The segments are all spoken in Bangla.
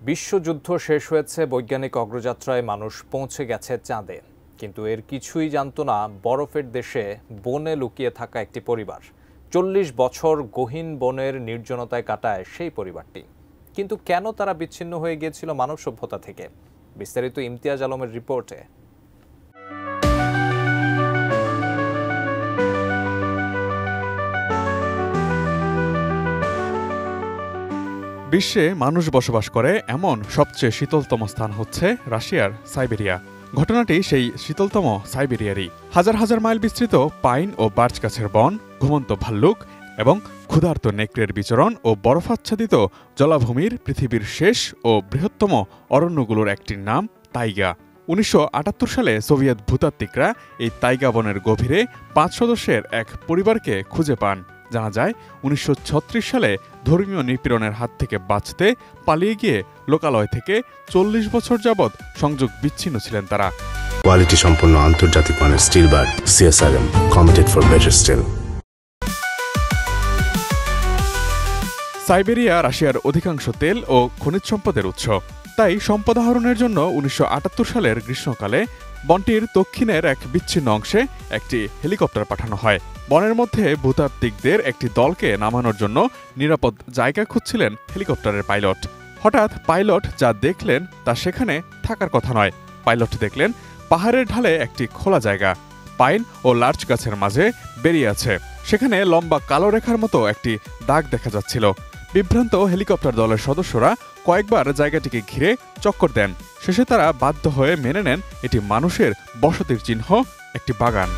বিশ্বযুদ্ধ শেষ হয়েছে, বৈজ্ঞানিক অগ্রযাত্রায় মানুষ পৌঁছে গেছে চাঁদে, কিন্তু এর কিছুই জানত না বরফের দেশে বনে লুকিয়ে থাকা একটি পরিবার। ৪০ বছর গহীন বনের নির্জনতায় কাটায় সেই পরিবারটি। কিন্তু কেন তারা বিচ্ছিন্ন হয়ে গিয়েছিল মানব সভ্যতা থেকে? বিস্তারিত ইমতিয়াজ আলমের রিপোর্টে। বিশ্বে মানুষ বসবাস করে এমন সবচেয়ে শীতলতম স্থান হচ্ছে রাশিয়ার সাইবেরিয়া। ঘটনাটি সেই শীতলতম সাইবেরিয়ারই। হাজার হাজার মাইল বিস্তৃত পাইন ও বার্চ গাছের বন, ঘুমন্ত ভাল্লুক এবং ক্ষুধার্ত নেকড়ের বিচরণ ও বরফাচ্ছাদিত জলাভূমির পৃথিবীর শেষ ও বৃহত্তম অরণ্যগুলোর একটির নাম তাইগা। ১৯৭৮ সালে সোভিয়েত ভূতাত্ত্বিকরা এই তাইগা বনের গভীরে ৫ সদস্যের এক পরিবারকে খুঁজে পান। জানা যায় ১৯৩৬ সালে ধর্মীয় নিপীড়নের হাত থেকে বাঁচতে পালিয়ে গিয়ে লোকালয় থেকে ৪০ বছর যাবৎ সংযোগ বিচ্ছিন্ন ছিলেন তারা। কোয়ালিটি সম্পন্ন আন্তর্জাতিক মানের still bar CSRM, committed for better still. Siberia রাশিয়ার অধিকাংশ তেল ও খনিজ সম্পদের উৎস। তাই সম্পদ আহরণের জন্য ১৯৭৮ সালের গ্রীষ্মকালে বনটির দক্ষিণের এক বিচ্ছিন্ন অংশে একটি হেলিকপ্টার পাঠানো হয়। বনের মধ্যে ভূতাত্ত্বিকদের একটি দলকে নামানোর জন্য নিরাপদ জায়গা খুঁজছিলেন হেলিকপ্টারের পাইলট। হঠাৎ পাইলট যা দেখলেন তা সেখানে থাকার কথা নয়। পাইলট দেখলেন পাহাড়ের ঢালে একটি খোলা জায়গা, পাইন ও লার্চ গাছের মাঝে বেরিয়ে আছে। সেখানে লম্বা কালো রেখার মতো একটি দাগ দেখা যাচ্ছিল। বিভ্রান্ত হেলিকপ্টার দলের সদস্যরা কয়েকবার জায়গাটিকে ঘিরে চক্কর দেন। শেষে তারা বাধ্য হয়ে মেনে নেন এটি মানুষের বসতির চিহ্ন, একটি বাগান।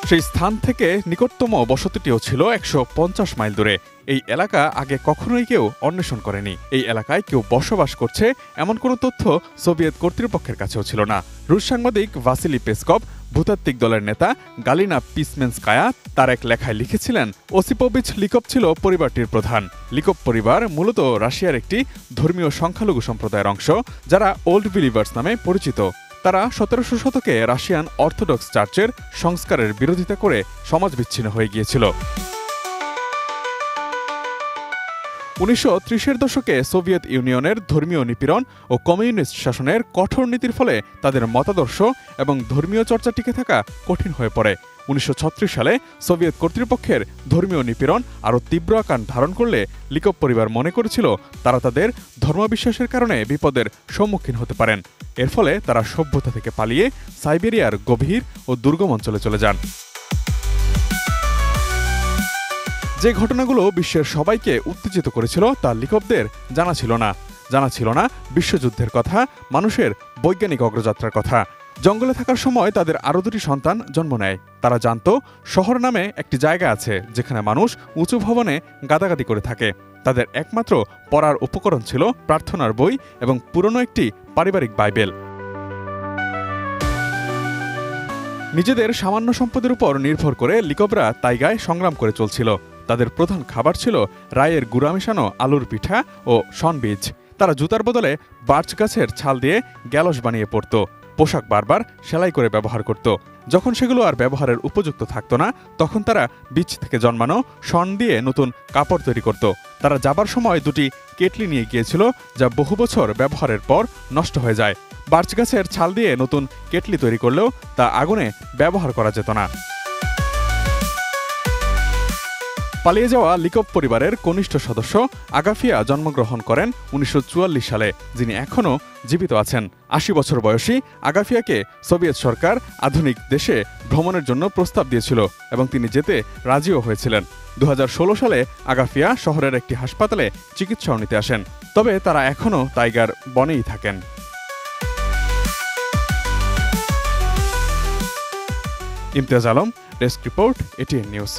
সেই স্থান থেকে নিকটতম বসতিটিও ছিল ১৫০ মাইল দূরে। এই এলাকা আগে কখনোই কেউ অন্বেষণ করেনি। এই এলাকায় কেউ বসবাস করছে এমন কোনো তথ্য সোভিয়েত কর্তৃপক্ষের কাছেও ছিল না। রুশ সাংবাদিক ভাসিলি পেসকভ, ভূতাত্ত্বিক দলের নেতা গালিনা পিসমেনস্কায়া তার এক লেখায় লিখেছিলেন, ওসিপোভিচ লিকভ ছিল পরিবারটির প্রধান। লিকভ পরিবার মূলত রাশিয়ার একটি ধর্মীয় সংখ্যালঘু সম্প্রদায়ের অংশ, যারা ওল্ড বিলিভার্স নামে পরিচিত। তারা ১৭০০ শতকে রাশিয়ান অর্থোডক্স চার্চের সংস্কারের বিরোধিতা করে সমাজ বিচ্ছিন্ন হয়ে গিয়েছিল। ১৯৩০-এর দশকে সোভিয়েত ইউনিয়নের ধর্মীয় নিপীড়ন ও কমিউনিস্ট শাসনের কঠোর নীতির ফলে তাদের মতাদর্শ এবং ধর্মীয় চর্চা টিকে থাকা কঠিন হয়ে পড়ে। ১৯৩৬ সালে সোভিয়েত কর্তৃপক্ষের ধর্মীয় নিপীড়ন আরও তীব্র আকার ধারণ করলে লিকভ পরিবার মনে করেছিল তারা তাদের ধর্মবিশ্বাসের কারণে বিপদের সম্মুখীন হতে পারেন। এর ফলে তারা সভ্যতা থেকে পালিয়ে সাইবেরিয়ার গভীর ও দুর্গম অঞ্চলে চলে যান। যে ঘটনাগুলো বিশ্বের সবাইকে উত্তেজিত করেছিল তা লিকভদের জানা ছিল না। জানা ছিল না বিশ্বযুদ্ধের কথা, মানুষের বৈজ্ঞানিক অগ্রযাত্রার কথা। জঙ্গলে থাকার সময় তাদের আরও ২টি সন্তান জন্ম নেয়। তারা জানত শহর নামে একটি জায়গা আছে যেখানে মানুষ উঁচু ভবনে গাদাগাদি করে থাকে। তাদের একমাত্র পড়ার উপকরণ ছিল প্রার্থনার বই এবং পুরনো একটি পারিবারিক বাইবেল। নিজেদের সামান্য সম্পদের উপর নির্ভর করে লিকভরা তাইগায় সংগ্রাম করে চলছিল। তাদের প্রধান খাবার ছিল রায়ের গুঁড়া মেশানো আলুর পিঠা ও শন বীজ। তারা জুতার বদলে বার্চ গাছের ছাল দিয়ে গ্যালোস বানিয়ে পরত। পোশাক বারবার সেলাই করে ব্যবহার করত। যখন সেগুলো আর ব্যবহারের উপযুক্ত থাকত না, তখন তারা বীজ থেকে জন্মানো শন দিয়ে নতুন কাপড় তৈরি করত। তারা যাবার সময় ২টি কেটলি নিয়ে গিয়েছিল, যা বহু বছর ব্যবহারের পর নষ্ট হয়ে যায়। বার্চ গাছের ছাল দিয়ে নতুন কেটলি তৈরি করলেও তা আগুনে ব্যবহার করা যেত না। পালিয়ে যাওয়া লিকভ পরিবারের কনিষ্ঠ সদস্য আগাফিয়া জন্মগ্রহণ করেন ১৯৪৪ সালে, যিনি এখনও জীবিত আছেন। ৮০ বছর বয়সী আগাফিয়াকে সোভিয়েত সরকার আধুনিক দেশে ভ্রমণের জন্য প্রস্তাব দিয়েছিল এবং তিনি যেতে রাজিও হয়েছিলেন। ২০১৬ সালে আগাফিয়া শহরের একটি হাসপাতালে চিকিৎসাও নিতে আসেন। তবে তারা এখনও তাইগার বনেই থাকেন। Imtiaz Alam, desk report, ATN news.